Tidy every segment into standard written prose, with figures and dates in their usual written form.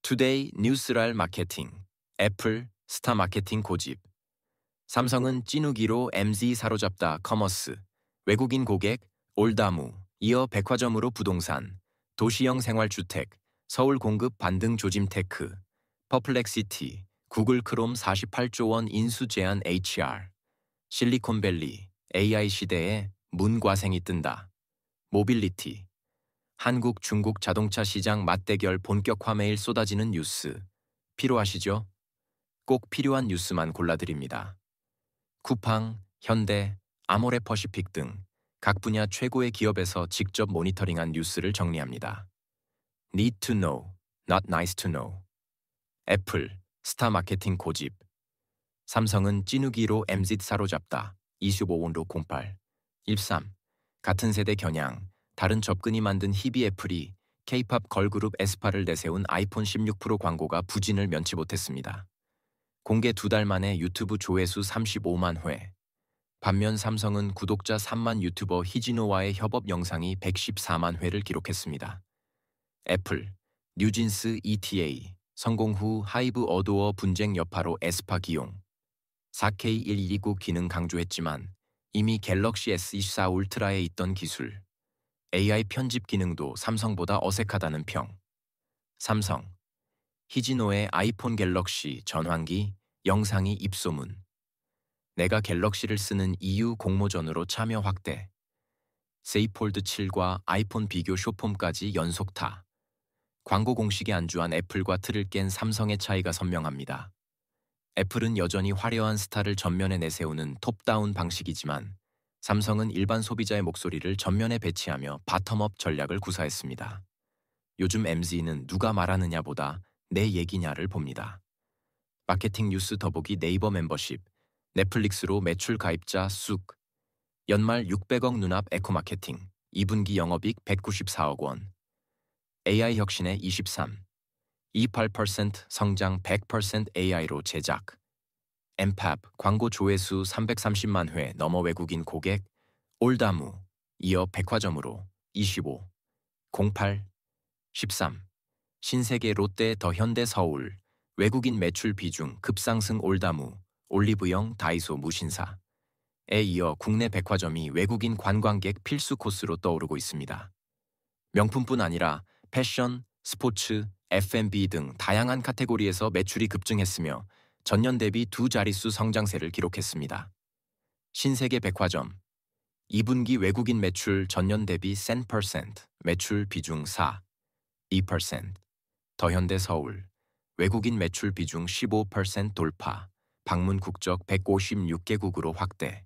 투데이 뉴스랄 마케팅, 애플 스타 마케팅 고집, 삼성은 찌누기로 MZ 사로잡다 커머스, 외국인 고객 올다무, 이어 백화점으로 부동산, 도시형 생활주택, 서울 공급 반등 조짐 테크, 퍼플렉시티, 구글 크롬 48조 원 인수 제한 HR, 실리콘밸리, AI 시대에 문과생이 뜬다. 모빌리티, 한국 중국 자동차 시장 맞대결 본격화 매일 쏟아지는 뉴스. 필요하시죠? 꼭 필요한 뉴스만 골라드립니다. 쿠팡, 현대, 아모레퍼시픽 등 각 분야 최고의 기업에서 직접 모니터링한 뉴스를 정리합니다. Need to know, not nice to know. 애플, 스타 마케팅 고집. 삼성은 찌누기로 MZ 사로잡다. 25온로 08. 13. 같은 세대 겨냥, 다른 접근이 만든 희비 애플이 K-팝 걸그룹 에스파를 내세운 아이폰 16 프로 광고가 부진을 면치 못했습니다. 공개 2달 만에 유튜브 조회수 35만 회. 반면 삼성은 구독자 3만 유튜버 희진호와의 협업 영상이 114만 회를 기록했습니다. 애플, 뉴진스 ETA, 성공 후 하이브 어도어 분쟁 여파로 에스파 기용. 4K1129 기능 강조했지만 이미 갤럭시 S24 울트라에 있던 기술. AI 편집 기능도 삼성보다 어색하다는 평. 삼성, 희진호의 아이폰 갤럭시 전환기 영상이 입소문. 내가 갤럭시를 쓰는 이유 공모전으로 참여 확대. 세이폴드 7과 아이폰 비교 쇼폼까지 연속타. 광고 공식에 안주한 애플과 틀을 깬 삼성의 차이가 선명합니다. 애플은 여전히 화려한 스타를 전면에 내세우는 톱다운 방식이지만 삼성은 일반 소비자의 목소리를 전면에 배치하며 바텀업 전략을 구사했습니다. 요즘 MZ는 누가 말하느냐보다 내 얘기냐를 봅니다. 마케팅 뉴스 더보기 네이버 멤버십, 넷플릭스로 매출 가입자 쑥, 연말 600억 눈앞 에코마케팅, 2분기 영업이익 194억 원, AI 혁신의 23, 28% 성장 100% AI로 제작, 엠팝 광고 조회수 330만 회 넘어 외국인 고객, 올다무, 이어 백화점으로 25, 08, 13, 신세계 롯데 더 현대 서울, 외국인 매출 비중 급상승 올다무, 올리브영 다이소 무신사에 이어 국내 백화점이 외국인 관광객 필수 코스로 떠오르고 있습니다. 명품뿐 아니라 패션, 스포츠, F&B 등 다양한 카테고리에서 매출이 급증했으며 전년 대비 두 자릿수 성장세를 기록했습니다. 신세계 백화점 2분기 외국인 매출 전년 대비 10%, 매출 비중 4, 2%. 더 현대 서울 외국인 매출 비중 15% 돌파, 방문 국적 156개국으로 확대.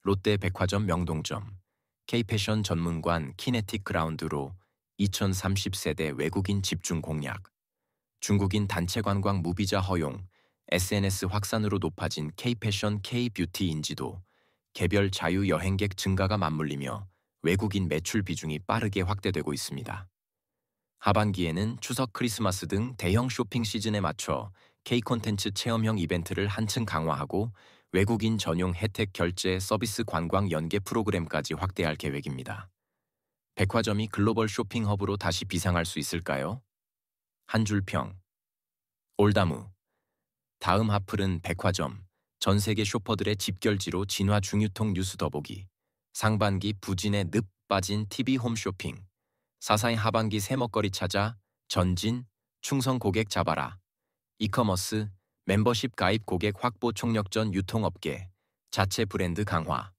롯데 백화점 명동점, K패션 전문관 키네틱 그라운드로 2030세대 외국인 집중 공략. 중국인 단체 관광 무비자 허용, SNS 확산으로 높아진 K패션 K뷰티 인지도, 개별 자유 여행객 증가가 맞물리며 외국인 매출 비중이 빠르게 확대되고 있습니다. 하반기에는 추석 크리스마스 등 대형 쇼핑 시즌에 맞춰 K 콘텐츠 체험형 이벤트를 한층 강화하고 외국인 전용 혜택 결제 서비스 관광 연계 프로그램까지 확대할 계획입니다. 백화점이 글로벌 쇼핑 허브로 다시 비상할 수 있을까요? 한 줄 평. 올다무. 다음 하플은 백화점, 전 세계 쇼퍼들의 집결지로 진화 중유통 뉴스 더보기. 상반기 부진에 늪 빠진 TV 홈쇼핑. 사사의 하반기 새 먹거리 찾아 전진, 충성 고객 잡아라. 이커머스, 멤버십 가입 고객 확보 총력전 유통업계, 자체 브랜드 강화.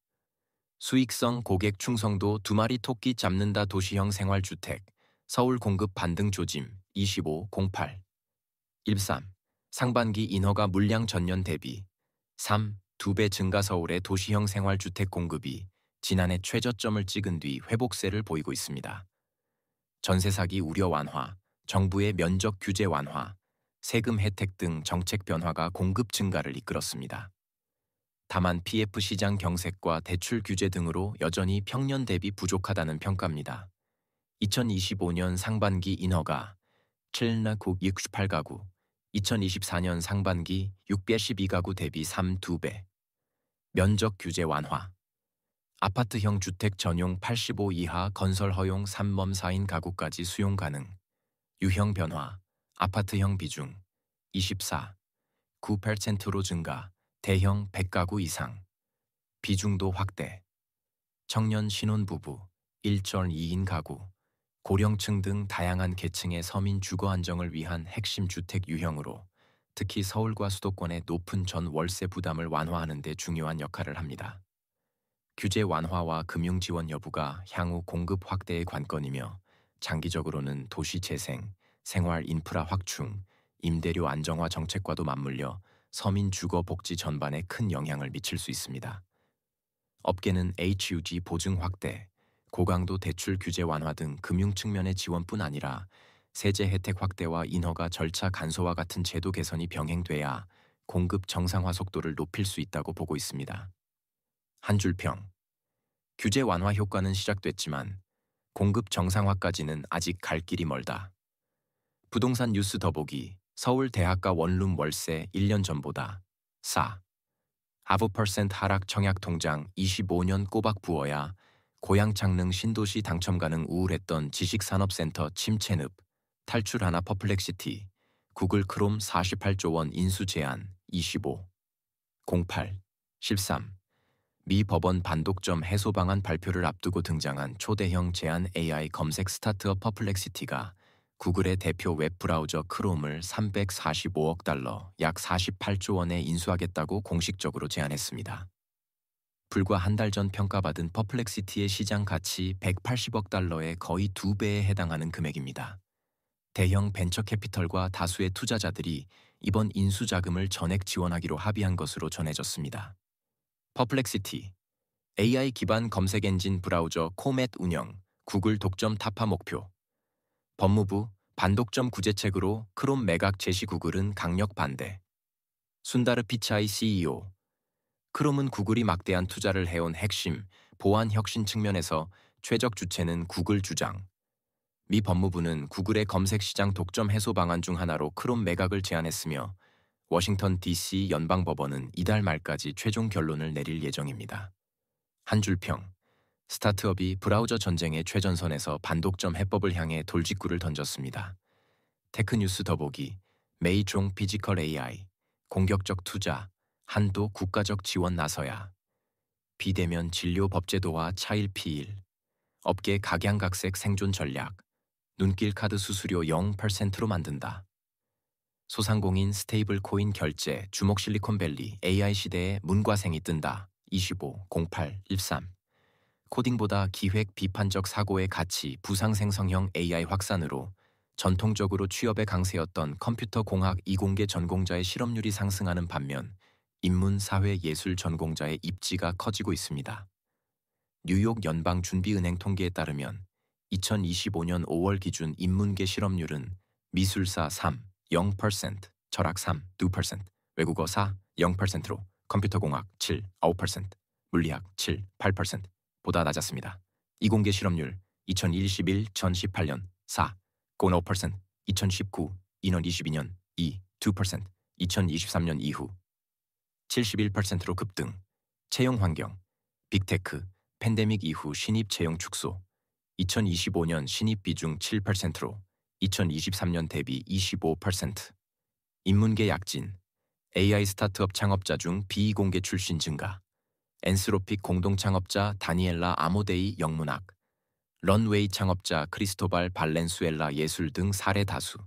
수익성 고객 충성도 두 마리 토끼 잡는다 도시형 생활주택, 서울 공급 반등 조짐 2508. 13. 상반기 인허가 물량 전년 대비 3. 2배 증가 서울의 도시형 생활주택 공급이 지난해 최저점을 찍은 뒤 회복세를 보이고 있습니다. 전세 사기 우려 완화, 정부의 면적 규제 완화, 세금 혜택 등 정책 변화가 공급 증가를 이끌었습니다. 다만 PF 시장 경색과 대출 규제 등으로 여전히 평년 대비 부족하다는 평가입니다. 2025년 상반기 인허가 768가구, 2024년 상반기 612가구 대비 2배. 면적 규제 완화. 아파트형 주택 전용 85 이하 건설 허용 3범 4인 가구까지 수용 가능. 유형 변화. 아파트형 비중 24.9%로 증가, 대형 100가구 이상, 비중도 확대, 청년 신혼부부 1.2인 가구, 고령층 등 다양한 계층의 서민 주거 안정을 위한 핵심 주택 유형으로 특히 서울과 수도권의 높은 전 월세 부담을 완화하는 데 중요한 역할을 합니다. 규제 완화와 금융 지원 여부가 향후 공급 확대의 관건이며 장기적으로는 도시 재생, 생활 인프라 확충, 임대료 안정화 정책과도 맞물려 서민 주거 복지 전반에 큰 영향을 미칠 수 있습니다. 업계는 HUG 보증 확대, 고강도 대출 규제 완화 등 금융 측면의 지원뿐 아니라 세제 혜택 확대와 인허가 절차 간소화 같은 제도 개선이 병행돼야 공급 정상화 속도를 높일 수 있다고 보고 있습니다. 한 줄 평. 규제 완화 효과는 시작됐지만 공급 정상화까지는 아직 갈 길이 멀다. 부동산 뉴스 더보기. 서울 대학가 원룸 월세 1년 전보다 4.5% 하락. 청약 통장 25년 꼬박 부어야 고향 창릉 신도시 당첨 가능. 우울했던 지식산업센터 침체 늪 탈출하나. 퍼플렉시티 구글 크롬 48조 원 인수 제한 25.08.13. 미 법원 반독점 해소 방안 발표를 앞두고 등장한 초대형 제안 AI 검색 스타트업 퍼플렉시티가 구글의 대표 웹브라우저 크롬을 345억 달러, 약 48조 원에 인수하겠다고 공식적으로 제안했습니다. 불과 한 달 전 평가받은 퍼플렉시티의 시장 가치 180억 달러의 거의 2배에 해당하는 금액입니다. 대형 벤처 캐피털과 다수의 투자자들이 이번 인수 자금을 전액 지원하기로 합의한 것으로 전해졌습니다. 퍼플렉시티, AI 기반 검색 엔진 브라우저 코멧 운영, 구글 독점 타파 목표. 법무부, 반독점 구제책으로 크롬 매각 제시. 구글은 강력 반대. 순다르 피차이 CEO, 크롬은 구글이 막대한 투자를 해온 핵심, 보안 혁신 측면에서 최적 주체는 구글 주장. 미 법무부는 구글의 검색 시장 독점 해소 방안 중 하나로 크롬 매각을 제안했으며 워싱턴 DC 연방법원은 이달 말까지 최종 결론을 내릴 예정입니다. 한 줄 평. 스타트업이 브라우저 전쟁의 최전선에서 반독점 해법을 향해 돌직구를 던졌습니다. 테크뉴스 더보기. 메이종 피지컬 AI 공격적 투자, 한도 국가적 지원 나서야. 비대면 진료 법제도와 차일 피일, 업계 각양각색 생존 전략, 눈길 카드 수수료 0%로 만든다. 소상공인 스테이블 코인 결제, 주목 실리콘밸리 AI 시대에 문과생이 뜬다. 25.08.13. 코딩보다 기획 비판적 사고의 가치 부상 생성형 AI 확산으로 전통적으로 취업의 강세였던 컴퓨터 공학 이공계 전공자의 실업률이 상승하는 반면 인문 사회 예술 전공자의 입지가 커지고 있습니다. 뉴욕 연방준비은행 통계에 따르면 2025년 5월 기준 인문계 실업률은 미술사 3.0%, 철학 3.2%, 외국어 4.0%로 컴퓨터공학 7.5%, 물리학 7.8% 보다 낮았습니다. 이공계 실업률 2021-2018년 4.5%, 2019, 2022년 2.2%, 2023년 이후 71%로 급등. 채용 환경, 빅테크, 팬데믹 이후 신입 채용 축소, 2025년 신입 비중 7%로 2023년 대비 25%. 인문계 약진, AI 스타트업 창업자 중 비공개 출신 증가, 엔스로픽 공동 창업자 다니엘라 아모데이 영문학, 런웨이 창업자 크리스토발 발렌수엘라 예술 등 사례 다수.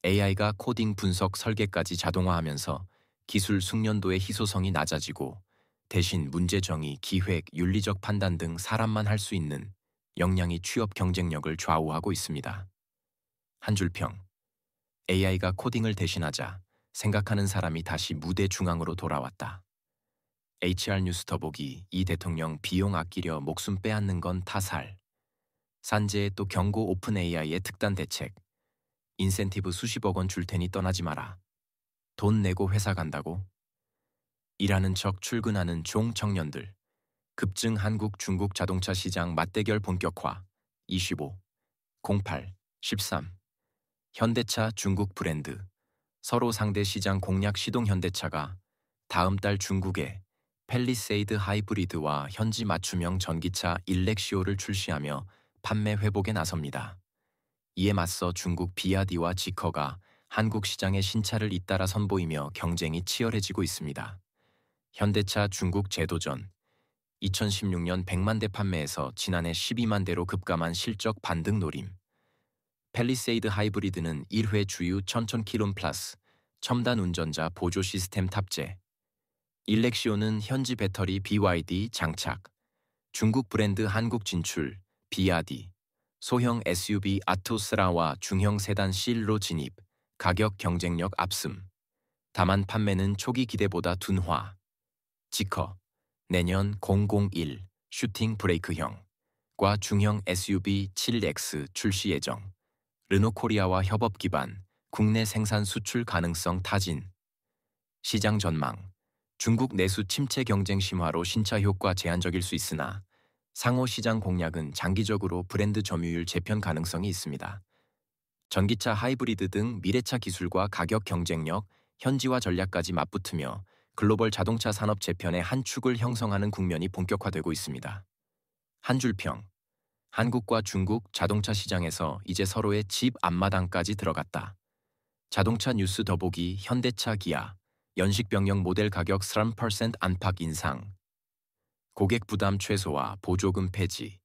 AI가 코딩 분석 설계까지 자동화하면서 기술 숙련도의 희소성이 낮아지고 대신 문제 정의, 기획, 윤리적 판단 등 사람만 할 수 있는 역량이 취업 경쟁력을 좌우하고 있습니다. 한 줄 평. AI가 코딩을 대신하자 생각하는 사람이 다시 무대 중앙으로 돌아왔다. HR 뉴스 더보기. 이 대통령 비용 아끼려 목숨 빼앗는 건 타살. 산재에 또 경고. 오픈 AI의 특단 대책. 인센티브 수십억 원 줄 테니 떠나지 마라. 돈 내고 회사 간다고? 일하는 척 출근하는 종 청년들. 급증 한국 중국 자동차 시장 맞대결 본격화. 25.08.13. 현대차 중국 브랜드. 서로 상대 시장 공략 시동. 현대차가 다음 달 중국에 팰리세이드 하이브리드와 현지 맞춤형 전기차 일렉시오를 출시하며 판매 회복에 나섭니다. 이에 맞서 중국 비아디와 지커가 한국 시장의 신차를 잇따라 선보이며 경쟁이 치열해지고 있습니다. 현대차 중국 재도전 2016년 100만 대 판매에서 지난해 12만 대로 급감한 실적 반등 노림. 팰리세이드 하이브리드는 1회 주유 1000km 플러스 첨단 운전자 보조 시스템 탑재. 일렉시오는 현지 배터리 BYD 장착. 중국 브랜드 한국 진출 비아디. 소형 SUV 아토스라와 중형 세단 C로 진입. 가격 경쟁력 압승. 다만 판매는 초기 기대보다 둔화. 지커. 내년 001 슈팅 브레이크형과 중형 SUV 7X 출시 예정. 르노코리아와 협업 기반, 국내 생산 수출 가능성 타진. 시장 전망. 중국 내수 침체 경쟁 심화로 신차 효과 제한적일 수 있으나 상호 시장 공략은 장기적으로 브랜드 점유율 재편 가능성이 있습니다. 전기차 하이브리드 등 미래차 기술과 가격 경쟁력, 현지화 전략까지 맞붙으며 글로벌 자동차 산업 재편의 한 축을 형성하는 국면이 본격화되고 있습니다. 한 줄평. 한국과 중국 자동차 시장에서 이제 서로의 집 앞마당까지 들어갔다. 자동차 뉴스 더보기 현대차 기아 연식 병력 모델 가격 3% 안팎 인상. 고객 부담 최소화 보조금 폐지.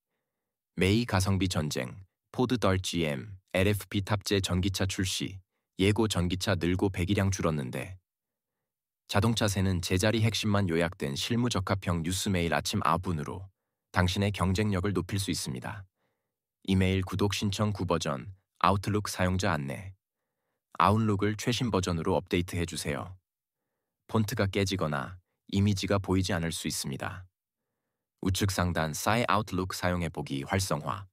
메이 가성비 전쟁 포드 덜 GM LFP 탑재 전기차 출시. 예고 전기차 늘고 배기량 줄었는데. 자동차세는 제자리 핵심만 요약된 실무 적합형 뉴스 매일 아침 9분으로 당신의 경쟁력을 높일 수 있습니다. 이메일 구독 신청 9버전 아웃룩 사용자 안내. 아웃룩을 최신 버전으로 업데이트해 주세요. 폰트가 깨지거나 이미지가 보이지 않을 수 있습니다. 우측 상단 사이 아웃룩 사용해 보기 활성화.